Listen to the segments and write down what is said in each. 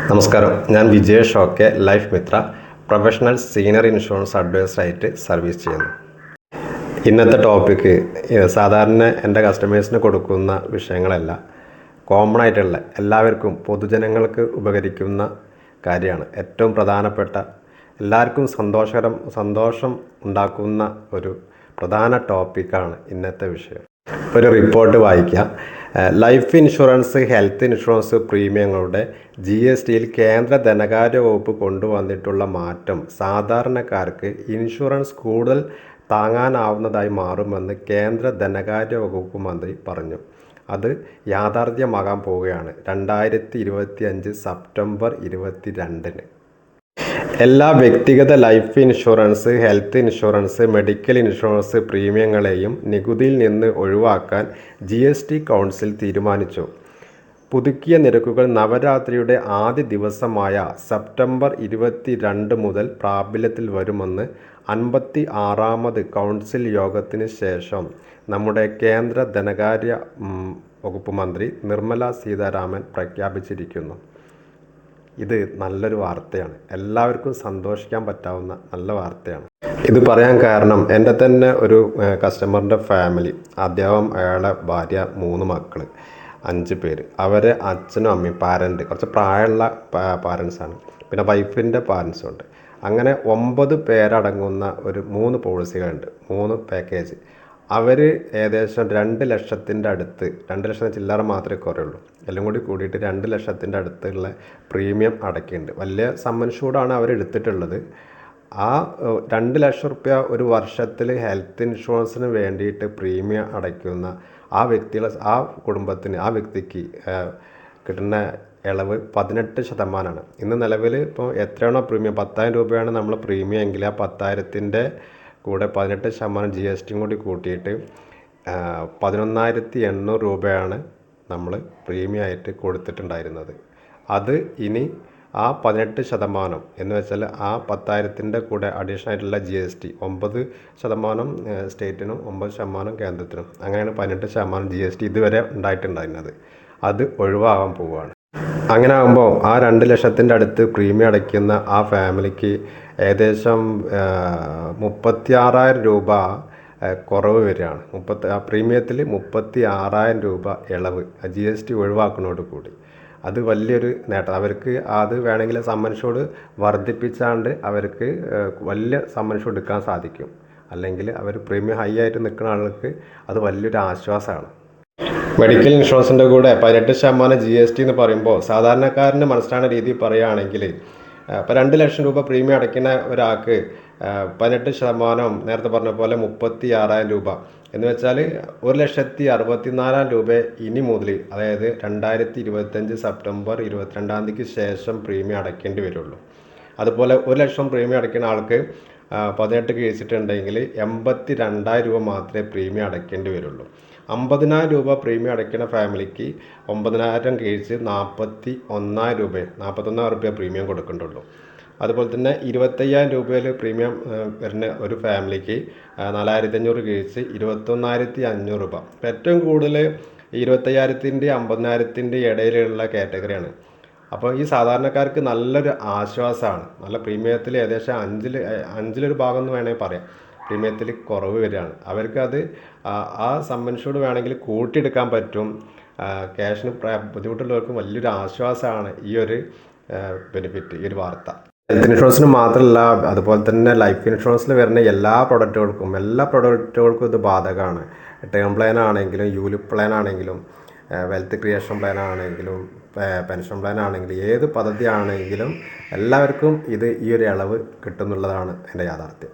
നമസ്കാരം, ഞാൻ Vijesh okay life Mitra professional senior insurance അഡ്വൈസറായിട്ട് സർവീസ് ചെയ്യുന്നു. ഇന്നത്തെ ടോപ്പിക്ക് സാധാരണ എൻ്റെ കസ്റ്റമേഴ്സിന് കൊടുക്കുന്ന വിഷയങ്ങളല്ല, കോമൺ ആയിട്ടുള്ള എല്ലാവർക്കും പൊതുജനങ്ങൾക്ക് ഉപകരിക്കുന്ന കാര്യമാണ്. ഏറ്റവും പ്രധാനപ്പെട്ട എല്ലാവർക്കും സന്തോഷം ഉണ്ടാക്കുന്ന ഒരു പ്രധാന ടോപ്പിക്കാണ് ഇന്നത്തെ വിഷയം. ഒരു റിപ്പോർട്ട് വായിക്കാം. ലൈഫ് ഇൻഷുറൻസ്, ഹെൽത്ത് ഇൻഷുറൻസ് പ്രീമിയങ്ങളുടെ GSTയിൽ കേന്ദ്ര ധനകാര്യ വകുപ്പ് കൊണ്ടുവന്നിട്ടുള്ള മാറ്റം സാധാരണക്കാർക്ക് ഇൻഷുറൻസ് കൂടുതൽ താങ്ങാനാവുന്നതായി മാറുമെന്ന് കേന്ദ്ര ധനകാര്യ വകുപ്പ് മന്ത്രി പറഞ്ഞു. അത് യാഥാർത്ഥ്യമാകാൻ പോവുകയാണ് 2025 സെപ്റ്റംബർ 22-ന്. എല്ലാ വ്യക്തിഗത life insurance, health insurance, medical insurance പ്രീമിയങ്ങളെയും നികുതിയിൽ നിന്ന് ഒഴിവാക്കാൻ GST കൗൺസിൽ തീരുമാനിച്ചു. പുതുക്കിയ നിരക്കുകൾ നവരാത്രിയുടെ ആദ്യ ദിവസമായ സെപ്റ്റംബർ 22 മുതൽ പ്രാബല്യത്തിൽ വരുമെന്ന് 56ാമത് കൗൺസിൽ യോഗത്തിന് ശേഷം നമ്മുടെ കേന്ദ്ര ധനകാര്യ വകുപ്പ് മന്ത്രി നിർമ്മല സീതാരാമൻ പ്രഖ്യാപിച്ചിരിക്കുന്നു. ഇത് നല്ലൊരു വാർത്തയാണ്, എല്ലാവർക്കും സന്തോഷിക്കാൻ പറ്റാവുന്ന നല്ല വാർത്തയാണ്. ഇത് പറയാൻ കാരണം എൻ്റെ തന്നെ ഒരു കസ്റ്റമറിൻ്റെ ഫാമിലി, അയാളുടെ ഭാര്യ, 3 മക്കൾ, 5 പേര്, അവരെ അച്ഛനും അമ്മയും കുറച്ച് പ്രായമുള്ള പാരൻസാണ്, പിന്നെ വൈഫിൻ്റെ പാരൻസും ഉണ്ട്. അങ്ങനെ 9 പേരടങ്ങുന്ന ഒരു 3 പോളിസികളുണ്ട്, 3 പാക്കേജ്. അവർ ഏകദേശം 2 ലക്ഷത്തിൻ്റെ അടുത്ത്, 2 ലക്ഷം ചില്ലറ മാത്രമേ കുറയുള്ളൂ, എല്ലാം കൂടി കൂടിയിട്ട് 2 ലക്ഷത്തിൻ്റെ അടുത്തുള്ള പ്രീമിയം അടയ്ക്കുന്നുണ്ട്. വലിയ സമ്മൻഷൂർഡാണ് അവർ എടുത്തിട്ടുള്ളത്. ആ 2 ലക്ഷം റുപ്യ ഒരു വർഷത്തിൽ ഹെൽത്ത് ഇൻഷുറൻസിന് വേണ്ടിയിട്ട് പ്രീമിയം അടയ്ക്കുന്ന ആ വ്യക്തിക്ക് കിട്ടുന്ന ഇളവ് 18%. ഇന്ന് നിലവിൽ ഇപ്പോൾ എത്രയാണോ പ്രീമിയം, 10,000 രൂപയാണ് നമ്മൾ പ്രീമിയം എങ്കിൽ ആ 10,000-ൻ്റെ കൂടെ 18% GST കൂടി കൂട്ടിയിട്ട് 11,800 രൂപയാണ് നമ്മൾ പ്രീമിയം ആയിട്ട് കൊടുത്തിട്ടുണ്ടായിരുന്നത്. അത് ഇനി ആ 18% എന്ന് വെച്ചാൽ ആ 10,000-ൻ്റെ കൂടെ അഡീഷണൽ ആയിട്ടുള്ള GST 9% സ്റ്റേറ്റിനും 9% കേന്ദ്രത്തിനും, അങ്ങനെയാണ് 18% GST ഇതുവരെ ഉണ്ടായിട്ടുണ്ടായിരുന്നത്. അത് ഒഴിവാകാൻ പോവുകയാണ്. അങ്ങനെ ആകുമ്പോൾ ആ 2 ലക്ഷത്തിൻ്റെ അടുത്ത് പ്രീമിയം അടയ്ക്കുന്ന ആ ഫാമിലിക്ക് ഏകദേശം 36,000 രൂപ കുറവ് വരികയാണ്. പ്രീമിയത്തിൽ 36,000 രൂപ ഇളവ് GST ഒഴിവാക്കുന്നതോട് കൂടി. അത് വലിയൊരു നേട്ടം. അവർക്ക് അത് വേണമെങ്കിൽ സമ്മൻഷൂർഡ് വർദ്ധിപ്പിച്ചാണ്ട് അവർക്ക് വലിയ സമ്മൻഷൂർഡ് എടുക്കാൻ സാധിക്കും. അല്ലെങ്കിൽ അവർ പ്രീമിയം ഹൈ ആയിട്ട് നിൽക്കുന്ന ആൾക്ക് അത് വലിയൊരു ആശ്വാസമാണ്. മെഡിക്കൽ ഇൻഷുറൻസിൻ്റെ കൂടെ 18% GST എന്ന് പറയുമ്പോൾ സാധാരണക്കാരന് മനസ്സിലാകുന്ന രീതിയിൽ പറയുകയാണെങ്കിൽ, ഇപ്പോൾ 2 ലക്ഷം രൂപ പ്രീമിയം അടയ്ക്കുന്ന ഒരാൾക്ക് 18% നേരത്തെ പറഞ്ഞ പോലെ 36,000 രൂപ എന്ന് വെച്ചാൽ 1,64,000 രൂപ ഇനി മുതൽ, അതായത് 2025 സെപ്റ്റംബർ 22-ന് ശേഷം പ്രീമിയം അടയ്ക്കേണ്ടി വരുള്ളൂ. അതുപോലെ 1 ലക്ഷം പ്രീമിയം അടയ്ക്കുന്ന ആൾക്ക് 18 കഴിച്ചിട്ടുണ്ടെങ്കിൽ 82,000 രൂപ മാത്രമേ പ്രീമിയം അടയ്ക്കേണ്ടി വരുള്ളൂ. 50,000 രൂപ പ്രീമിയം അടയ്ക്കുന്ന ഫാമിലിക്ക് 9,000 കഴിച്ച് 41,000 രൂപ പ്രീമിയം കൊടുക്കേണ്ടുള്ളൂ. അതുപോലെ തന്നെ 25,000 രൂപയിൽ പ്രീമിയം വരുന്ന ഒരു ഫാമിലിക്ക് 4,500 കഴിച്ച് 21,500 രൂപ. ഏറ്റവും കൂടുതൽ 25,000-ൻ്റെയും 50,000-ൻ്റെ ഇടയിലുള്ള കാറ്റഗറിയാണ്. അപ്പോൾ ഈ സാധാരണക്കാർക്ക് നല്ലൊരു ആശ്വാസമാണ്. നല്ല പ്രീമിയത്തിൽ ഏകദേശം 5-ൽ1 ഭാഗം എന്ന് വേണമെങ്കിൽ പറയാം, പ്രീമിയത്തിൽ കുറവ് വരികയാണ്. അവർക്കത് ആ സമ്മൻഷൂർഡ് വേണമെങ്കിൽ കൂട്ടിയെടുക്കാൻ പറ്റും. ക്യാഷിന് ബുദ്ധിമുട്ടുള്ളവർക്കും വലിയൊരു ആശ്വാസമാണ് ഈ ഒരു ബെനിഫിറ്റ്, ഈ ഒരു വാർത്ത. ഹെൽത്ത് ഇൻഷുറൻസിന് മാത്രമല്ല, അതുപോലെ തന്നെ ലൈഫ് ഇൻഷുറൻസിൽ വരുന്ന എല്ലാ പ്രൊഡക്റ്റുകൾക്കും ഇത് ബാധകമാണ്. ടേം പ്ലാൻ ആണെങ്കിലും, യൂലിപ്പ് പ്ലാൻ ആണെങ്കിലും, വെൽത്ത് ക്രിയേഷൻ പ്ലാൻ ആണെങ്കിലും, പെൻഷൻ പ്ലാൻ ആണെങ്കിലും, ഏത് പദ്ധതി ആണെങ്കിലും എല്ലാവർക്കും ഈ ഒരു ഇളവ് കിട്ടുന്നുള്ളതാണ് എൻ്റെ യാഥാർത്ഥ്യം.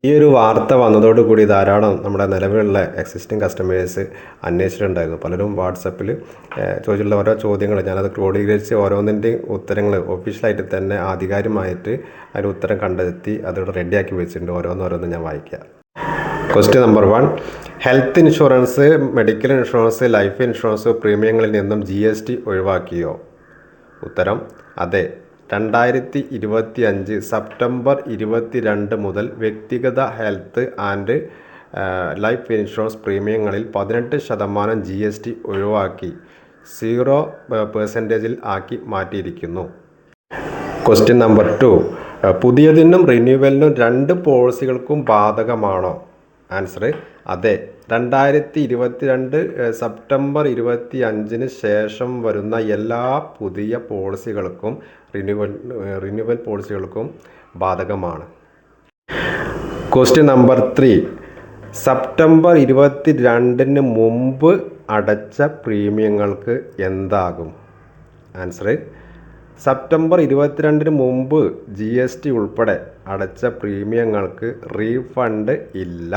ഈ ഒരു വാർത്ത വന്നതോടുകൂടി ധാരാളം നമ്മുടെ നിലവിലുള്ള എക്സിസ്റ്റിംഗ് കസ്റ്റമേഴ്സ് അന്വേഷിച്ചിട്ടുണ്ടായിരുന്നു. പലരും വാട്സപ്പിൽ ചോദിച്ചിട്ടുള്ള ഓരോ ചോദ്യങ്ങൾ ഞാനത് ക്രോഡീകരിച്ച് ഓരോന്നിൻ്റെയും ഉത്തരങ്ങൾ ഒഫീഷ്യലായിട്ട് തന്നെ ആധികാരികമായിട്ട് അതിന് ഉത്തരം കണ്ടെത്തി അതോടെ റെഡിയാക്കി വെച്ചിട്ടുണ്ട്. ഓരോന്നോരോന്ന് ഞാൻ വായിക്കാം. Question number 1, health insurance, medical insurance, life insurance പ്രീമിയങ്ങളിൽ നിന്നും GST ഒഴിവാക്കിയോ? ഉത്തരം അതെ. 2025 സെപ്റ്റംബർ 22 മുതൽ വ്യക്തിഗത ഹെൽത്ത് ആൻഡ് ലൈഫ് ഇൻഷുറൻസ് പ്രീമിയങ്ങളിൽ 18% GST ഒഴിവാക്കി 0% ആക്കി മാറ്റിയിരിക്കുന്നു. ക്വസ്റ്റ്യൻ നമ്പർ 2, പുതിയതിനും റിന്യൂവലിനും രണ്ട് പോളിസികൾക്കും ബാധകമാണോ? ആൻസർ അതെ. 2022 സെപ്റ്റംബർ 25 ശേഷം വരുന്ന എല്ലാ പുതിയ പോളിസികൾക്കും റിന്യൂവൽ പോളിസികൾക്കും ബാധകമാണ്. ക്വസ്റ്റ്യൻ നമ്പർ 3, സെപ്റ്റംബർ 22 മുമ്പ് അടച്ച പ്രീമിയങ്ങൾക്ക് എന്താകും? ആൻസർ സെപ്റ്റംബർ 22 മുമ്പ് GST ഉൾപ്പെടെ അടച്ച പ്രീമിയങ്ങൾക്ക് റീഫണ്ട് ഇല്ല.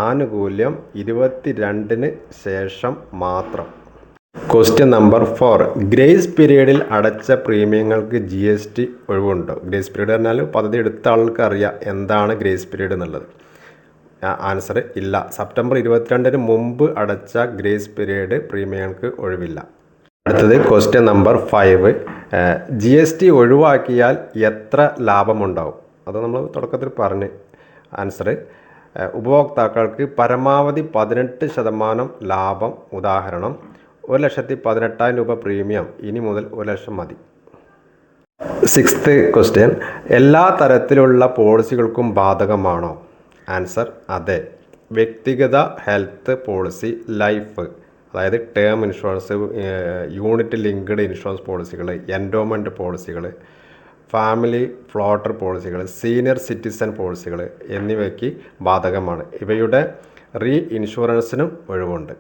ആനുകൂല്യം 22 ശേഷം മാത്രം. ക്വസ്റ്റ്യൻ നമ്പർ 4, ഗ്രേസ് പീരീഡിൽ അടച്ച പ്രീമിയങ്ങൾക്ക് GST ഒഴിവുണ്ടോ? ഗ്രേസ് പീരീഡ് പറഞ്ഞാൽ പദ്ധതി എടുത്ത ആൾക്ക് അറിയാം എന്താണ് ഗ്രേസ് പീരീഡ് എന്നുള്ളത്. ആൻസർ ഇല്ല. സെപ്റ്റംബർ 22 മുമ്പ് അടച്ച ഗ്രേസ് പീരീഡ് പ്രീമിയങ്ങൾക്ക് ഒഴിവില്ല. അടുത്തത് ക്വസ്റ്റ്യൻ നമ്പർ 5, GST ഒഴിവാക്കിയാൽ എത്ര ലാഭമുണ്ടാവും? അത് നമ്മൾ തുടക്കത്തിൽ പറഞ്ഞ്. ആൻസർ ഉപഭോക്താക്കൾക്ക് പരമാവധി 18% ലാഭം. ഉദാഹരണം 1,18,000 രൂപ പ്രീമിയം, ഇനി മുതൽ 1,00,000 മതി. 6th ക്വസ്റ്റ്യൻ, എല്ലാ തരത്തിലുള്ള പോളിസികൾക്കും ബാധകമാണോ? ആൻസർ അതെ. വ്യക്തിഗത ഹെൽത്ത് പോളിസി, ലൈഫ് അതായത് term insurance, unit linked insurance പോളിസികൾ, എൻഡോമെൻറ്റ് പോളിസികൾ, ഫാമിലി ഫ്ലോട്ടർ പോളിസികൾ, സീനിയർ സിറ്റിസൺ പോളിസികൾ എന്നിവയ്ക്ക് ബാധകമാണ്. ഇവയുടെ റീ ഇൻഷുറൻസിനും ഒഴിവുണ്ട്.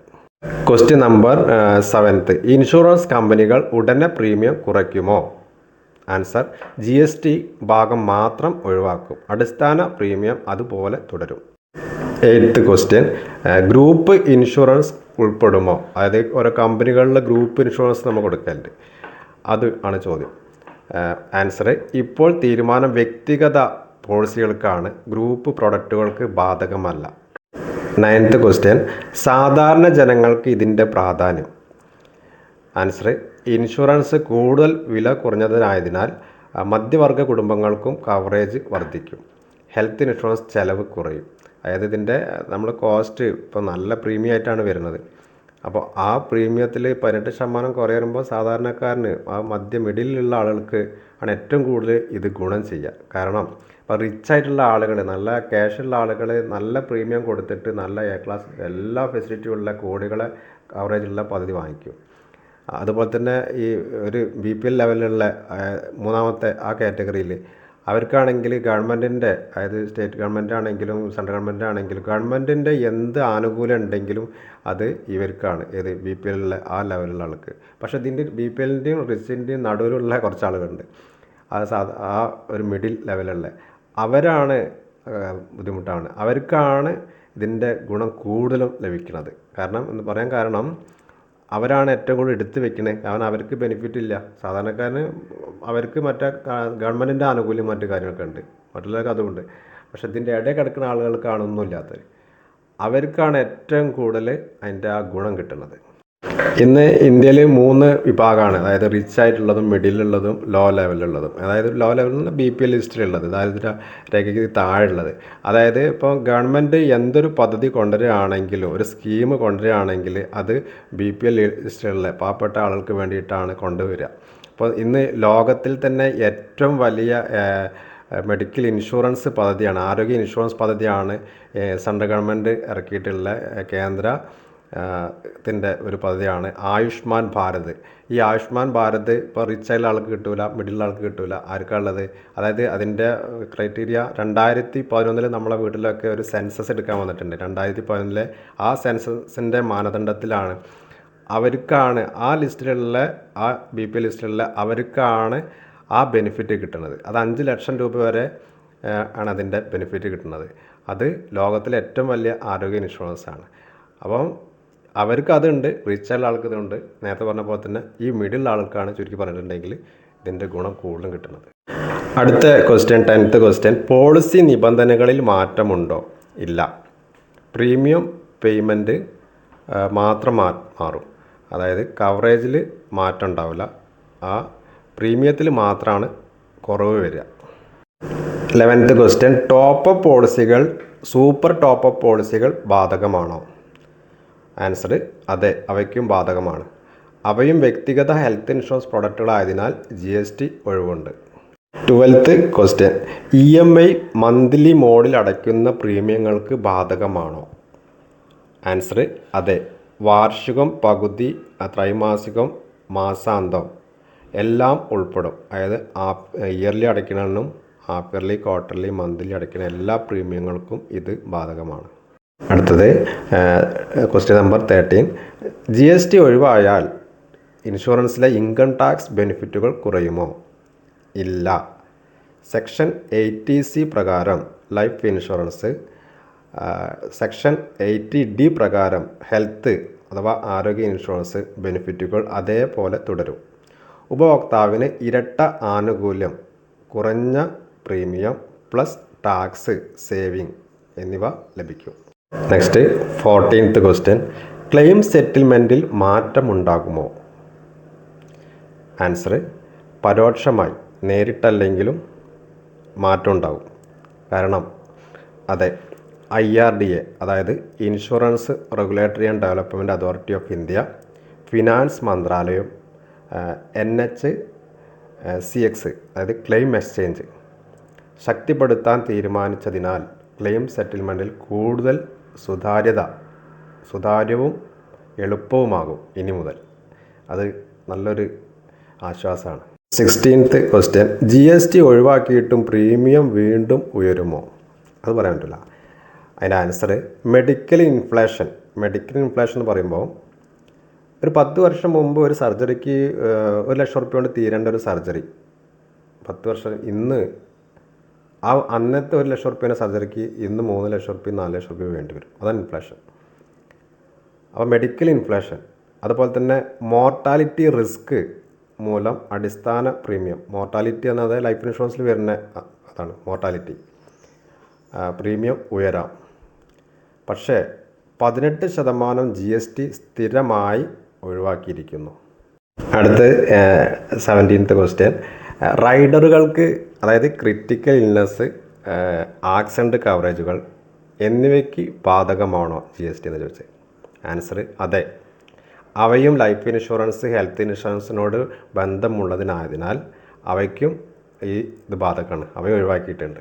ക്വസ്റ്റ്യൻ നമ്പർ 7, ഇൻഷുറൻസ് കമ്പനികൾ ഉടനെ പ്രീമിയം കുറയ്ക്കുമോ? ആൻസർ GST ഭാഗം മാത്രം ഒഴിവാക്കും. അടിസ്ഥാന പ്രീമിയം അതുപോലെ തുടരും. 8th question, group insurance ഉൾപ്പെടുമോ? അതായത് ഓരോ കമ്പനികളിലെ ഗ്രൂപ്പ് ഇൻഷുറൻസ് നമ്മൾ കൊടുക്കലുണ്ട്, അത് ആണ് ചോദ്യം. ആൻസർ ഇപ്പോൾ തീരുമാനം വ്യക്തിഗത പോളിസികൾക്കാണ്, ഗ്രൂപ്പ് പ്രൊഡക്റ്റുകൾക്ക് ബാധകമല്ല. 9th ക്വസ്റ്റ്യൻ, സാധാരണ ജനങ്ങൾക്ക് ഇതിൻ്റെ പ്രാധാന്യം. ആൻസർ ഇൻഷുറൻസ് കൂടുതൽ വില കുറഞ്ഞതിനായതിനാൽ മധ്യവർഗ കുടുംബങ്ങൾക്കും കവറേജ് വർദ്ധിക്കും. ഹെൽത്ത് ഇൻഷുറൻസ് ചെലവ് കുറയും. അതായത് ഇതിൻ്റെ നമ്മൾ കോസ്റ്റ് ഇപ്പോൾ നല്ല പ്രീമിയം ആയിട്ടാണ് വരുന്നത്. അപ്പോൾ ആ പ്രീമിയത്തിൽ 18% കുറയുമ്പോൾ സാധാരണക്കാരന്, ആ മിഡിലുള്ള ആളുകൾക്ക് ആണ് ഏറ്റവും കൂടുതൽ ഇത് ഗുണം ചെയ്യുക. കാരണം ഇപ്പോൾ റിച്ച് ആയിട്ടുള്ള ആളുകൾ, നല്ല ക്യാഷുള്ള ആളുകൾ നല്ല പ്രീമിയം കൊടുത്തിട്ട് നല്ല A ക്ലാസ് എല്ലാ ഫെസിലിറ്റിയുള്ള കോടികളെ കവറേജുള്ള പദ്ധതി വാങ്ങിക്കും. അതുപോലെ തന്നെ ഈ ഒരു BPL ലെവലിലുള്ള മൂന്നാമത്തെ ആ കാറ്റഗറിയിൽ അവർക്കാണെങ്കിൽ ഗവൺമെൻറ്റിൻ്റെ, അതായത് സ്റ്റേറ്റ് ഗവൺമെൻറ് ആണെങ്കിലും സെൻട്രൽ ഗവൺമെൻറ് ആണെങ്കിലും ഗവൺമെൻറ്റിൻ്റെ എന്ത് ആനുകൂല്യം ഉണ്ടെങ്കിലും അത് ഇവർക്കാണ്. ഏത് BPL ആ ലെവലിലുള്ള ആൾക്ക്. പക്ഷേ ഇതിൻ്റെ BPLൻ്റെയും റിച്ചിൻ്റെയും നടുവിലുള്ള കുറച്ച് ആളുകളുണ്ട്, ആ ഒരു മിഡിൽ ലെവലുള്ള അവരാണ് ബുദ്ധിമുട്ടാണ്. അവർക്കാണ് ഇതിൻ്റെ ഗുണം കൂടുതലും ലഭിക്കുന്നത്. കാരണം എന്ന് പറയാൻ കാരണം അവരാണ് ഏറ്റവും കൂടുതൽ എടുത്ത് വെക്കുന്നത്. കാരണം അവർക്ക് ബെനിഫിറ്റ് ഇല്ല. സാധാരണക്കാരന് അവർക്ക് മറ്റേ ഗവൺമെൻറ്റിൻ്റെ ആനുകൂല്യം മറ്റു കാര്യങ്ങളൊക്കെ ഉണ്ട്, മറ്റുള്ളവർക്ക് അതുകൊണ്ട്. പക്ഷേ ഇതിൻ്റെ ഇടയിൽ കിടക്കുന്ന ആളുകൾക്കാണ് ഒന്നും ഇല്ലാത്തത്. അവർക്കാണ് ഏറ്റവും കൂടുതൽ അതിൻ്റെ ആ ഗുണം കിട്ടുന്നത്. ഇന്ന് ഇന്ത്യയിൽ 3 വിഭാഗമാണ്. അതായത് റിച്ച് ആയിട്ടുള്ളതും, മിഡിലുള്ളതും, ലോ ലെവലുള്ളതും. അതായത് ലോ ലെവലിൽ BPL ലിസ്റ്റിലുള്ളത്, ദാരിദ്ര്യ രേഖയ്ക്ക് താഴെയുള്ളത്. അതായത് ഇപ്പോൾ ഗവൺമെൻറ് എന്തൊരു പദ്ധതി കൊണ്ടുവരികയാണെങ്കിലും, ഒരു സ്കീം കൊണ്ടുവരികയാണെങ്കിൽ അത് BPL ലിസ്റ്റിലുള്ള പാവപ്പെട്ട ആളുകൾക്ക് വേണ്ടിയിട്ടാണ് കൊണ്ടുവരിക. അപ്പോൾ ഇന്ന് ലോകത്തിൽ തന്നെ ഏറ്റവും വലിയ മെഡിക്കൽ ഇൻഷുറൻസ് പദ്ധതിയാണ്, ആരോഗ്യ ഇൻഷുറൻസ് പദ്ധതിയാണ് സെൻട്രൽ ഗവൺമെൻറ് ഇറക്കിയിട്ടുള്ള കേന്ദ്ര ത്തിൻ്റെ ഒരു പദ്ധതിയാണ് ആയുഷ്മാൻ ഭാരത്. ഈ ആയുഷ്മാൻ ഭാരത് ഇപ്പോൾ റിച്ച് ആയിട്ടുള്ള ആൾക്ക് കിട്ടൂല, മിഡിൽ ആൾക്ക് കിട്ടൂല. ആർക്കാണുള്ളത്? അതായത് അതിൻ്റെ ക്രൈറ്റീരിയ 2011 നമ്മളെ വീട്ടിലൊക്കെ ഒരു സെൻസസ് എടുക്കാൻ വന്നിട്ടുണ്ട്. 2011 ആ സെൻസസിൻ്റെ മാനദണ്ഡത്തിലാണ് അവർക്കാണ് ആ ലിസ്റ്റിലുള്ള, ആ BPL ലിസ്റ്റിലുള്ള അവർക്കാണ് ആ ബെനിഫിറ്റ് കിട്ടുന്നത്. അത് 5 ലക്ഷം രൂപ വരെ ആണ് അതിൻ്റെ ബെനിഫിറ്റ് കിട്ടുന്നത്. അത് ലോകത്തിലെ ഏറ്റവും വലിയ ആരോഗ്യ ഇൻഷുറൻസ് ആണ്. അപ്പം അവർക്ക് അതുണ്ട്, റിച്ച് ആയിട്ടുള്ള ആൾക്ക് ഇതുണ്ട്. നേരത്തെ പറഞ്ഞ പോലെ തന്നെ ഈ മിഡിൽ ആൾക്കാണ് ചുരുക്കി പറഞ്ഞിട്ടുണ്ടെങ്കിൽ ഇതിൻ്റെ ഗുണം കൂടുതലും കിട്ടുന്നത്. അടുത്ത ക്വസ്റ്റ്യൻ, 10th ക്വസ്റ്റ്യൻ, പോളിസി നിബന്ധനകളിൽ മാറ്റമുണ്ടോ? ഇല്ല. പ്രീമിയം പേയ്മെൻറ്റ് മാത്രം മാറും. അതായത് കവറേജിൽ മാറ്റം ഉണ്ടാവില്ല, ആ പ്രീമിയത്തിൽ മാത്രമാണ് കുറവ് വരിക. 11th ക്വസ്റ്റ്യൻ, ടോപ്പപ്പ് പോളിസികൾ, സൂപ്പർ ടോപ്പപ്പ് പോളിസികൾ ബാധകമാണോ? ആൻസർ അതെ, അവയ്ക്കും ബാധകമാണ്. അവയും വ്യക്തിഗത ഹെൽത്ത് ഇൻഷുറൻസ് പ്രൊഡക്റ്റുകളായതിനാൽ GST ഒഴിവുണ്ട്. 12th ക്വസ്റ്റ്യൻ, EMI മന്ത്ലി മോഡിൽ അടയ്ക്കുന്ന പ്രീമിയങ്ങൾക്ക് ബാധകമാണോ? ആൻസർ അതെ. വാർഷികം, പകുതി, ത്രൈമാസികം, മാസാന്തം എല്ലാം ഉൾപ്പെടും. അതായത് ഇയർലി അടയ്ക്കണമെന്നും ഹാഫ് ഇയർലി, ക്വാർട്ടർലി, മന്ത്ലി അടയ്ക്കുന്ന എല്ലാ പ്രീമിയങ്ങൾക്കും ഇത് ബാധകമാണ്. അടുത്തത് ക്വസ്റ്റ്യൻ നമ്പർ 13, GST ഒഴിവായാൽ ഇൻഷുറൻസിലെ ഇൻകം ടാക്സ് ബെനിഫിറ്റുകൾ കുറയുമോ? ഇല്ല. സെക്ഷൻ 80C പ്രകാരം ലൈഫ് ഇൻഷുറൻസ്, സെക്ഷൻ 80D പ്രകാരം ഹെൽത്ത് അഥവാ ആരോഗ്യ ഇൻഷുറൻസ് ബെനിഫിറ്റുകൾ അതേപോലെ തുടരും. ഉപഭോക്താവിന് ഇരട്ട ആനുകൂല്യം, കുറഞ്ഞ പ്രീമിയം പ്ലസ് ടാക്സ് സേവിങ് എന്നിവ ലഭിക്കും. നെക്സ്റ്റ് 14th ക്വസ്റ്റ്യൻ, ക്ലെയിം സെറ്റിൽമെൻറ്റിൽ മാറ്റമുണ്ടാകുമോ? ആൻസർ പരോക്ഷമായി, നേരിട്ടല്ലെങ്കിലും മാറ്റം ഉണ്ടാകും. കാരണം അതെ, IRDA അതായത് insurance regulatory and development authority of India, finance മന്ത്രാലയം, NHCX അതായത് ക്ലെയിം എക്സ്ചേഞ്ച് ശക്തിപ്പെടുത്താൻ തീരുമാനിച്ചതിനാൽ ക്ലെയിം സെറ്റിൽമെൻറ്റിൽ കൂടുതൽ സുതാര്യവും എളുപ്പവുമാകും ഇനി മുതൽ. അത് നല്ലൊരു ആശ്വാസമാണ്. 16th ക്വസ്റ്റ്യൻ, GST ഒഴിവാക്കിയിട്ടും പ്രീമിയം വീണ്ടും ഉയരുമോ? അത് പറയാൻ പറ്റില്ല. അതിൻ്റെ ആൻസർ മെഡിക്കൽ ഇൻഫ്ലേഷൻ എന്ന് പറയുമ്പോൾ ഒരു 10 വർഷം മുമ്പ് ഒരു സർജറിക്ക് 1 ലക്ഷം റുപ്യ കൊണ്ട് തീരേണ്ട ഒരു സർജറി 10 വർഷം ഇന്ന് അന്നത്തെ 1 ലക്ഷം റുപ്യേൻ്റെ സർജറിക്ക് ഇന്ന് 3 ലക്ഷം റുപ്യ 4 ലക്ഷം റുപ്യ വേണ്ടി വരും. അതാണ് ഇൻഫ്ലേഷൻ. അപ്പോൾ മെഡിക്കൽ ഇൻഫ്ലേഷൻ, അതുപോലെ തന്നെ മോർട്ടാലിറ്റി റിസ്ക് മൂലം അടിസ്ഥാന പ്രീമിയം, മോർട്ടാലിറ്റി എന്നത് ലൈഫ് ഇൻഷുറൻസിൽ വരുന്ന അതാണ് മോർട്ടാലിറ്റി, പ്രീമിയം ഉയരാം. പക്ഷേ 18% GST സ്ഥിരമായി ഒഴിവാക്കിയിരിക്കുന്നു. അടുത്ത് 17th ക്വസ്റ്റ്യൻ, റൈഡറുകൾക്ക് അതായത് ക്രിട്ടിക്കൽ ഇൽനെസ്, ആക്സിഡൻറ്റ് കവറേജുകൾ എന്നിവയ്ക്ക് ബാധകമാണോ GST എന്ന് ചോദിച്ചത്? ആൻസർ അതെ. അവയും ലൈഫ് ഇൻഷുറൻസ് ഹെൽത്ത് ഇൻഷുറൻസിനോട് ബന്ധമുള്ളതിനായതിനാൽ അവയ്ക്കും ഇത് ബാധകമാണ്, അവയെ ഒഴിവാക്കിയിട്ടുണ്ട്.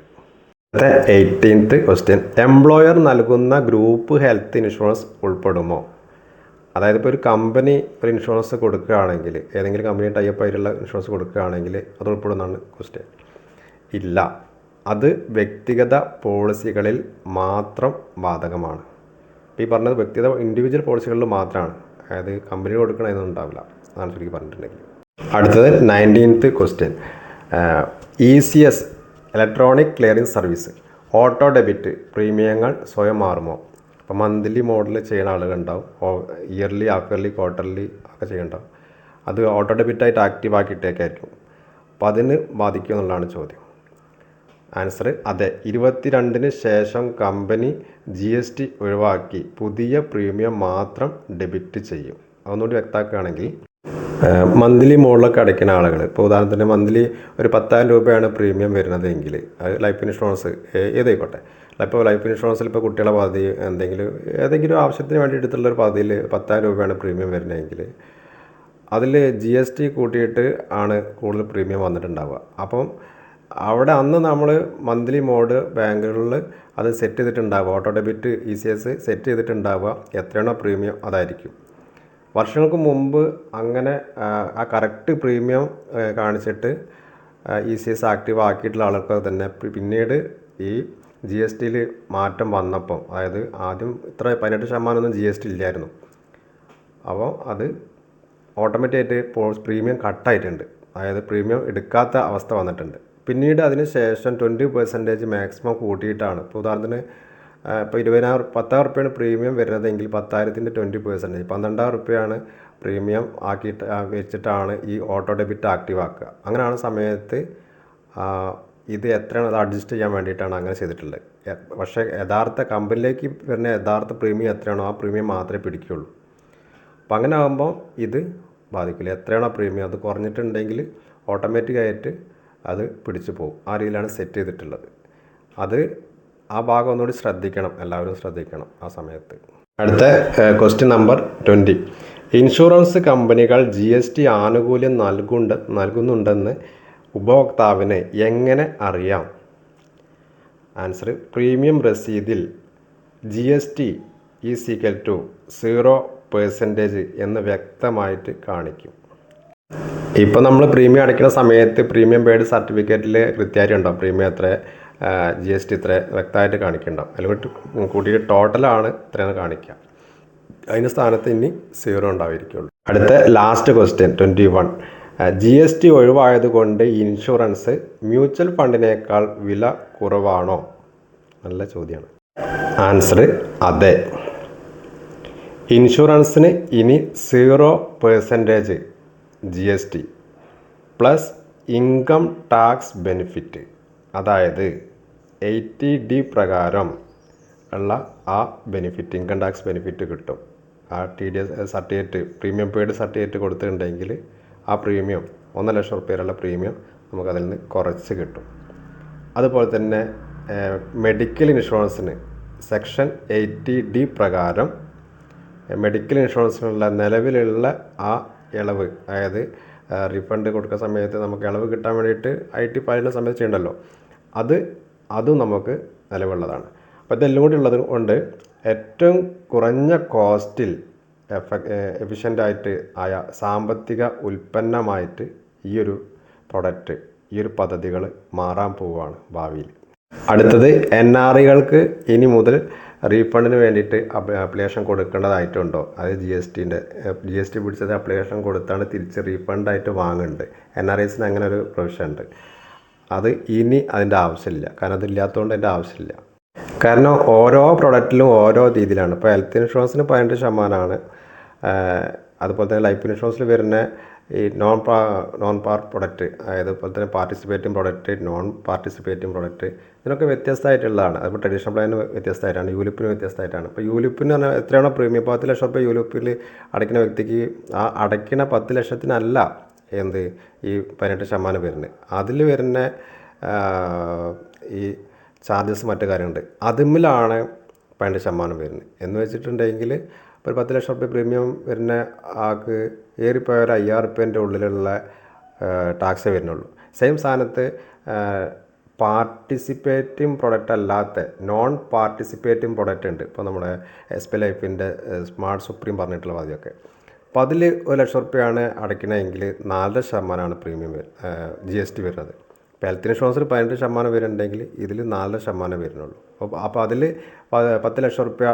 അടുത്ത 18th ക്വസ്റ്റ്യൻ, എംപ്ലോയർ നൽകുന്ന ഗ്രൂപ്പ് ഹെൽത്ത് ഇൻഷുറൻസ് ഉൾപ്പെടുമോ? അതായത് ഇപ്പോൾ ഒരു കമ്പനി ഒരു ഇൻഷുറൻസ് കൊടുക്കുകയാണെങ്കിൽ, ഏതെങ്കിലും കമ്പനി ടൈപ്പ് ആയിട്ടുള്ള ഇൻഷുറൻസ് കൊടുക്കുകയാണെങ്കിൽ അത് ഉൾപ്പെടുന്നതാണ് ക്വസ്റ്റ്യൻ. ഇല്ല, അത് വ്യക്തിഗത പോളിസികളിൽ മാത്രം ബാധകമാണ്. ഈ പറഞ്ഞത് വ്യക്തിഗത ഇൻഡിവിജ്വൽ പോളിസികളിൽ മാത്രമാണ്, അതായത് കമ്പനി കൊടുക്കണമെന്നൊന്നും ഉണ്ടാവില്ല. അതാണ് ശരിക്കും പറഞ്ഞിട്ടുണ്ടെങ്കിൽ. അടുത്തത് 19th question, ECS electronic clearing service auto debit പ്രീമിയങ്ങൾ സ്വയം മാറുമോ? അപ്പോൾ മന്ത്ലി മോഡൽ ചെയ്യുന്ന ആളുകളുണ്ടാവും, ഇയർലി, ഹാഫ് ഇയർലി, ക്വാർട്ടർലി ഒക്കെ ചെയ്യുന്നുണ്ടാവും. അത് ഓട്ടോ ഡെബിറ്റായിട്ട് ആക്റ്റീവ് ആക്കിയിട്ടേക്കായിരിക്കും. അപ്പോൾ അതിന് ബാധിക്കും എന്നുള്ളതാണ് ചോദ്യം. ആൻസർ അതെ. 22-ന് ശേഷം കമ്പനി GST ഒഴിവാക്കി പുതിയ പ്രീമിയം മാത്രം ഡെബിറ്റ് ചെയ്യും. അതൊന്നുകൂടി വ്യക്തമാക്കുകയാണെങ്കിൽ, മന്ത്ലി മോഡിലൊക്കെ അടയ്ക്കുന്ന ആളുകൾ, ഇപ്പോൾ ഉദാഹരണത്തിന് മന്ത്ലി ഒരു 10,000 രൂപയാണ് പ്രീമിയം വരുന്നതെങ്കിൽ, അത് ലൈഫ് ഇൻഷുറൻസ് ഏതായിക്കോട്ടെ, ഇപ്പോൾ ലൈഫ് ഇൻഷുറൻസിൽ ഇപ്പോൾ കുട്ടികളെ പദ്ധതി ഏതെങ്കിലും ആവശ്യത്തിന് വേണ്ടി എടുത്തുള്ളൊരു പദ്ധതിയിൽ 10,000 രൂപയാണ് പ്രീമിയം വരുന്നതെങ്കിൽ അതിൽ GST കൂട്ടിയിട്ട് ആണ് കൂടുതൽ പ്രീമിയം വന്നിട്ടുണ്ടാവുക. അപ്പം അവിടെ അന്ന് നമ്മൾ മന്ത്ലി മോഡ് ബാങ്കുകളിൽ അത് സെറ്റ് ചെയ്തിട്ടുണ്ടാവുക, ഓട്ടോ ഡെബിറ്റ് ECS സെറ്റ് ചെയ്തിട്ടുണ്ടാവുക, എത്രയാണോ പ്രീമിയം അതായിരിക്കും. വർഷങ്ങൾക്ക് മുമ്പ് അങ്ങനെ ആ കറക്റ്റ് പ്രീമിയം കാണിച്ചിട്ട് ECS ആക്റ്റീവ് ആക്കിയിട്ടുള്ള ആൾക്ക് തന്നെ പിന്നീട് ഈ GSTയിൽ മാറ്റം വന്നപ്പോൾ, അതായത് ആദ്യം ഇത്ര 18% GST ഇല്ലായിരുന്നു, അപ്പോൾ അത് ഓട്ടോമാറ്റിക്കായിട്ട് പ്രീമിയം കട്ടായിട്ടുണ്ട്, അതായത് പ്രീമിയം എടുക്കാത്ത അവസ്ഥ വന്നിട്ടുണ്ട്. പിന്നീട് അതിന് ശേഷം 20% മാക്സിമം കൂട്ടിയിട്ടാണ്, ഇപ്പോൾ ഉദാഹരണത്തിന് ഇപ്പോൾ 10,000 റുപ്യാണ് പ്രീമിയം വരുന്നതെങ്കിൽ 10,000-ൻ്റെ 20%, 12,000 റുപ്യാണ് പ്രീമിയം ആക്കിയിട്ട് വെച്ചിട്ടാണ് ഈ ഓട്ടോ ഡെബിറ്റ് ആക്റ്റീവ് ആക്കുക. അങ്ങനെയാണ് സമയത്ത് ഇത് എത്രയാണ് അത് അഡ്ജസ്റ്റ് ചെയ്യാൻ വേണ്ടിയിട്ടാണ് അങ്ങനെ ചെയ്തിട്ടുള്ളത്. പക്ഷേ യഥാർത്ഥ കമ്പനിയിലേക്ക് വരുന്ന യഥാർത്ഥ പ്രീമിയം എത്രയാണോ ആ പ്രീമിയം മാത്രമേ പിടിക്കുകയുള്ളൂ. അപ്പം അങ്ങനെ ആകുമ്പോൾ ഇത് ബാധിക്കില്ല. എത്രയാണോ പ്രീമിയം അത് കുറഞ്ഞിട്ടുണ്ടെങ്കിൽ ഓട്ടോമാറ്റിക്കായിട്ട് അത് പിടിച്ചു പോകും. ആ രീതിയിലാണ് സെറ്റ് ചെയ്തിട്ടുള്ളത്. അത് ആ ഭാഗം ഒന്നുകൂടി ശ്രദ്ധിക്കണം, എല്ലാവരും ശ്രദ്ധിക്കണം ആ സമയത്ത്. അടുത്ത ക്വസ്റ്റ്യൻ നമ്പർ 20, ഇൻഷുറൻസ് കമ്പനികൾ GST ആനുകൂല്യം നൽകുന്നുണ്ടെന്ന് ഉപഭോക്താവിന് എങ്ങനെ അറിയാം? ആൻസർ: പ്രീമിയം രസീതിൽ GST (0%) എന്ന് വ്യക്തമായിട്ട് കാണിക്കും. ഇപ്പോൾ നമ്മൾ പ്രീമിയം അടയ്ക്കുന്ന സമയത്ത് പ്രീമിയം പെയ്ഡ് സർട്ടിഫിക്കറ്റിൽ കൃത്യമായിട്ട് ഉണ്ടാവും പ്രീമിയം എത്ര, GST ഇത്ര വ്യക്തമായിട്ട് കാണിക്കുന്നുണ്ടാവും. അല്ലെങ്കിൽ കൂട്ടിയിട്ട് ടോട്ടലാണ് ഇത്രയാണ് കാണിക്കുക. അതിന് സ്ഥാനത്ത് ഇനി 0 ഉണ്ടായിരിക്കുള്ളൂ. അടുത്ത ലാസ്റ്റ് ക്വസ്റ്റ്യൻ 21. GST ഒഴിവായതുകൊണ്ട് ഇൻഷുറൻസ് മ്യൂച്വൽ ഫണ്ടിനേക്കാൾ വില കുറവാണോ? നല്ല ചോദ്യമാണ്. ആൻസർ: അതെ. ഇൻഷുറൻസിന് ഇനി 0% GST plus income tax benefit, അതായത് 80D പ്രകാരം ഉള്ള ആ ബെനിഫിറ്റ്, ഇൻകം ടാക്സ് ബെനിഫിറ്റ് കിട്ടും. ആ TDS certificate, premium paid certificate കൊടുത്തിട്ടുണ്ടെങ്കിൽ ആ പ്രീമിയം 1 ലക്ഷം റുപ്യയിലുള്ള പ്രീമിയം നമുക്കതിൽ നിന്ന് കുറച്ച് കിട്ടും. അതുപോലെ തന്നെ മെഡിക്കൽ ഇൻഷുറൻസിന് സെക്ഷൻ 80D പ്രകാരം മെഡിക്കൽ ഇൻഷുറൻസിനുള്ള നിലവിലുള്ള ആ ഇളവ്, അതായത് റീഫണ്ട് കൊടുക്കുന്ന സമയത്ത് നമുക്ക് ഇളവ് കിട്ടാൻ വേണ്ടിയിട്ട് IT ഫയലിൻ്റെ സമയത്ത് ചെയ്യണ്ടല്ലോ, അതും നമുക്ക് നിലവിലുള്ളതാണ്. അപ്പോൾ ഇതെല്ലാം കൂടി ഉള്ളത് കൊണ്ട് ഏറ്റവും കുറഞ്ഞ കോസ്റ്റിൽ എഫിഷ്യൻ്റായിട്ട് ആയ സാമ്പത്തിക ഉൽപ്പന്നമായിട്ട് ഈ ഒരു പ്രൊഡക്റ്റ്, ഈ ഒരു പദ്ധതികൾ മാറാൻ പോവുകയാണ് ഭാവിയിൽ. അടുത്തത് NRIകൾക്ക് ഇനി മുതൽ റീഫണ്ടിന് വേണ്ടിയിട്ട് അപ്ലിക്കേഷൻ കൊടുക്കേണ്ടതായിട്ടുണ്ടോ? അത് GST പിടിച്ചത് അപ്ലിക്കേഷൻ കൊടുത്താണ് തിരിച്ച് റീഫണ്ടായിട്ട് വാങ്ങുന്നുണ്ട്. NRIസിന് അങ്ങനെ ഒരു പ്രൊവിഷൻ ഉണ്ട്. അത് ഇനി അതിൻ്റെ ആവശ്യമില്ല. കാരണം അതില്ലാത്തതുകൊണ്ട് അതിൻ്റെ ആവശ്യമില്ല. കാരണം ഓരോ പ്രൊഡക്റ്റിലും ഓരോ രീതിയിലാണ്. ഇപ്പോൾ ഹെൽത്ത് ഇൻഷുറൻസിന് 18%, അതുപോലെ തന്നെ ലൈഫ് ഇൻഷുറൻസിൽ വരുന്ന ഈ നോൺ പാർ പ്രൊഡക്റ്റ്, അതായത് അതുപോലെ തന്നെ participating product, non participating product, ഇതിനൊക്കെ വ്യത്യസ്തമായിട്ടുള്ളതാണ്. അതിപ്പോൾ ട്രഡീഷണൽ പ്ലാനിന് വ്യത്യസ്തമായിട്ടാണ്, യൂലിപ്പിന് വ്യത്യസ്തമായിട്ടാണ്. ഇപ്പോൾ യൂലിപ്പിന് പറഞ്ഞാൽ എത്രയാണോ പ്രീമിയം, 10 ലക്ഷം റുപ്യ യൂലിപ്പിൽ അടയ്ക്കുന്ന വ്യക്തിക്ക് ആ അടയ്ക്കുന്ന 10 ലക്ഷത്തിനല്ല എന്ത് ഈ 18% വരുന്നത്. അതിൽ വരുന്ന ഈ ചാർജസ് മറ്റു കാര്യമുണ്ട്, അതിന്മേലാണ് 18% വരുന്നത്. എന്ന് വെച്ചിട്ടുണ്ടെങ്കിൽ ഇപ്പോൾ 10 ലക്ഷം റുപ്യ പ്രീമിയം വരുന്ന ആൾക്ക് ഏറിപ്പോയ ഒരു 5000 റുപ്യേൻ്റെ ഉള്ളിലുള്ള ടാക്സേ വരുന്നുള്ളൂ. സെയിം സ്ഥാനത്ത് പാർട്ടിസിപ്പേറ്റിംഗ് പ്രൊഡക്റ്റ് അല്ലാത്ത നോൺ പാർട്ടിസിപ്പേറ്റിംഗ് പ്രൊഡക്റ്റ് ഉണ്ട്. ഇപ്പോൾ നമ്മുടെ SP ലൈഫിൻ്റെ സ്മാർട്ട് സുപ്രീം പറഞ്ഞിട്ടുള്ള പതിയൊക്കെ. അപ്പോൾ അതിൽ 1 ലക്ഷം റുപ്യയാണ് അടയ്ക്കണമെങ്കിൽ 4% പ്രീമിയം GST വരുന്നത്. ഇപ്പോൾ ഹെൽത്ത് ഇൻഷുറൻസിൽ 18% വരുന്നുണ്ടെങ്കിൽ ഇതിൽ 4% വരുന്നുള്ളൂ. അപ്പോൾ അതിൽ 10 ലക്ഷം റുപ്യ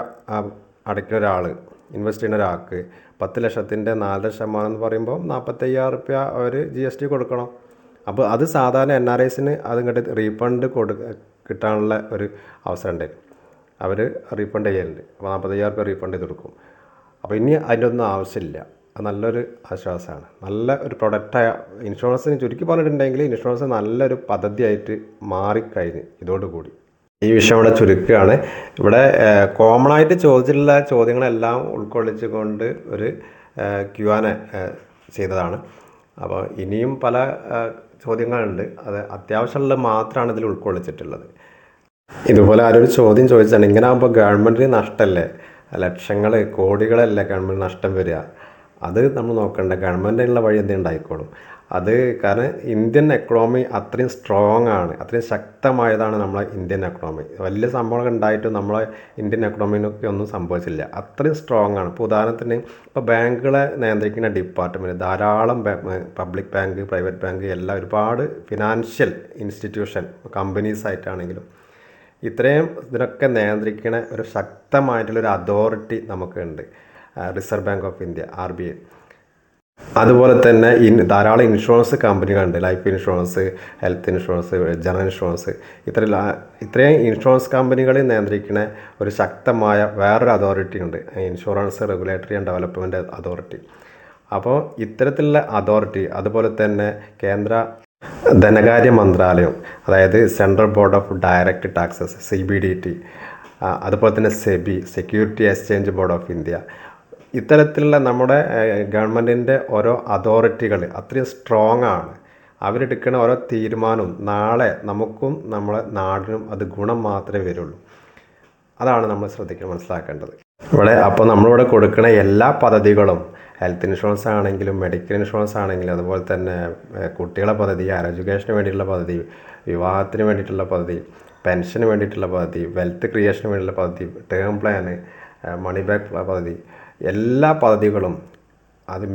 അടയ്ക്കുന്ന ഒരാൾ, ഇൻവെസ്റ്റ് ചെയ്യുന്ന ഒരാൾക്ക് 10 ലക്ഷത്തിൻ്റെ 4% എന്ന് പറയുമ്പോൾ 45,000 റുപ്യ അവർ GST കൊടുക്കണം. അപ്പോൾ അത് സാധാരണ NRIസിന് അതിങ്ങോട്ട് റീഫണ്ട് കിട്ടാനുള്ള ഒരു അവസരം ഉണ്ടായിരുന്നു. അവർ റീഫണ്ട് ചെയ്യലുണ്ട്. അപ്പോൾ 45,000 റുപ്യ റീഫണ്ട് ചെയ്ത് കൊടുക്കും. അപ്പോൾ ഇനി അതിൻ്റെ ഒന്നും ആവശ്യമില്ല. അത് നല്ലൊരു ആശ്വാസമാണ്. നല്ല ഒരു പ്രൊഡക്റ്റായ ഇൻഷുറൻസിന് ചുരുക്കി പറഞ്ഞിട്ടുണ്ടെങ്കിൽ ഇൻഷുറൻസ് നല്ലൊരു പദ്ധതിയായിട്ട് മാറിക്കഴിഞ്ഞ് ഇതോടുകൂടി. ഈ വിഷയം ഇവിടെ ചുരുക്കുകയാണ്. ഇവിടെ കോമൺ ആയിട്ട് ചോദിച്ചിട്ടുള്ള ചോദ്യങ്ങളെല്ലാം ഉൾക്കൊള്ളിച്ചുകൊണ്ട് ഒരു Q&A ചെയ്തതാണ്. അപ്പോൾ ഇനിയും പല ചോദ്യങ്ങളുണ്ട്. അത് അത്യാവശ്യമുള്ളത് മാത്രമാണ് ഇതിൽ ഉൾക്കൊള്ളിച്ചിട്ടുള്ളത്. ഇതുപോലെ ആരൊരു ചോദ്യം ചോദിച്ചാണ്, ഇങ്ങനെ ആകുമ്പോൾ ഗവൺമെൻറ്റിന് നഷ്ടമല്ലേ, ലക്ഷങ്ങൾ കോടികളല്ലേ ഗവൺമെൻറ് നഷ്ടം വരിക? അത് നമ്മൾ നോക്കേണ്ട, ഗവൺമെൻറ്റിനുള്ള വഴി എന്തെങ്കിലും ഉണ്ടായിക്കോളും. അത് കാരണം ഇന്ത്യൻ എക്കണോമി അത്രയും സ്ട്രോങ് ആണ്, അത്രയും ശക്തമായതാണ് നമ്മളെ ഇന്ത്യൻ എക്കണോമി. വലിയ സംഭവങ്ങൾ ഉണ്ടായിട്ടും നമ്മളെ ഇന്ത്യൻ എക്കണോമിനൊക്കെ ഒന്നും സംഭവിച്ചില്ല, അത്രയും സ്ട്രോങ് ആണ്. ഇപ്പോൾ ഉദാഹരണത്തിന് ഇപ്പോൾ ബാങ്കുകളെ നിയന്ത്രിക്കുന്ന ഡിപ്പാർട്ട്മെൻറ്റ്, ധാരാളം പബ്ലിക് ബാങ്ക്, പ്രൈവറ്റ് ബാങ്ക്, എല്ലാം ഒരുപാട് ഫിനാൻഷ്യൽ ഇൻസ്റ്റിറ്റ്യൂഷൻ, കമ്പനീസ് ആയിട്ടാണെങ്കിലും ഇത്രയും ഇതിനൊക്കെ നിയന്ത്രിക്കുന്ന ഒരു ശക്തമായിട്ടുള്ളൊരു അതോറിറ്റി നമുക്കുണ്ട്, reserve bank of India, RBI. അതുപോലെ തന്നെ ധാരാളം ഇൻഷുറൻസ് കമ്പനികളുണ്ട്, life insurance, health insurance, general insurance. ഇത്രയും ഇൻഷുറൻസ് കമ്പനികളെ നിയന്ത്രിക്കുന്ന ഒരു ശക്തമായ വേറൊരു അതോറിറ്റി ഉണ്ട്, insurance regulatory and development authority. അപ്പോൾ ഇത്തരത്തിലുള്ള അതോറിറ്റി, അതുപോലെ തന്നെ കേന്ദ്ര ധനകാര്യ മന്ത്രാലയം, അതായത് central board of direct taxes CBDT, അതുപോലെ തന്നെ SEBI, security exchange board of India, ഇത്തരത്തിലുള്ള നമ്മുടെ ഗവൺമെൻറ്റിൻ്റെ ഓരോ അതോറിറ്റികൾ അത്രയും സ്ട്രോങ് ആണ്. അവരെടുക്കുന്ന ഓരോ തീരുമാനവും നാളെ നമുക്കും നമ്മളെ നാടിനും അത് ഗുണം മാത്രമേ വരുള്ളൂ. അതാണ് നമ്മൾ മനസ്സിലാക്കേണ്ടത്. അപ്പോൾ നമ്മളിവിടെ കൊടുക്കുന്ന എല്ലാ പദ്ധതികളും ഹെൽത്ത് ഇൻഷുറൻസ് ആണെങ്കിലും മെഡിക്കൽ ഇൻഷുറൻസ് ആണെങ്കിലും അതുപോലെ തന്നെ കുട്ടികളെ പദ്ധതി, ഹയർ എഡ്യൂക്കേഷന് വേണ്ടിയിട്ടുള്ള പദ്ധതി, വിവാഹത്തിന് വേണ്ടിയിട്ടുള്ള പദ്ധതി, പെൻഷന് വേണ്ടിയിട്ടുള്ള പദ്ധതി, വെൽത്ത് ക്രിയേഷന് വേണ്ടിയിട്ടുള്ള പദ്ധതി, ടേം പ്ലാന്, മണി ബാക്ക് പദ്ധതി, എല്ലാ പദ്ധതികളും അത്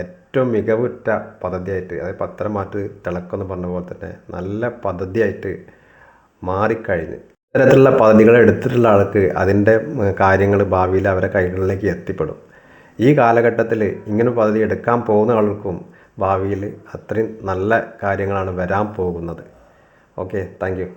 ഏറ്റവും മികവുറ്റ പദ്ധതിയായിട്ട്, അതായത് പത്രം മാറ്റ് തിളക്കമെന്ന് പറഞ്ഞ പോലെ തന്നെ നല്ല പദ്ധതിയായിട്ട് മാറിക്കഴിഞ്ഞ് ഇത്തരത്തിലുള്ള പദ്ധതികൾ എടുത്തിട്ടുള്ള ആൾക്ക് അതിൻ്റെ കാര്യങ്ങൾ ഭാവിയിൽ അവരെ കൈകളിലേക്ക് എത്തിപ്പെടും. ഈ കാലഘട്ടത്തിൽ ഇങ്ങനെ പദ്ധതി എടുക്കാൻ പോകുന്ന ആൾക്കും ഭാവിയിൽ അത്രയും നല്ല കാര്യങ്ങളാണ് വരാൻ പോകുന്നത്. Okay, thank you.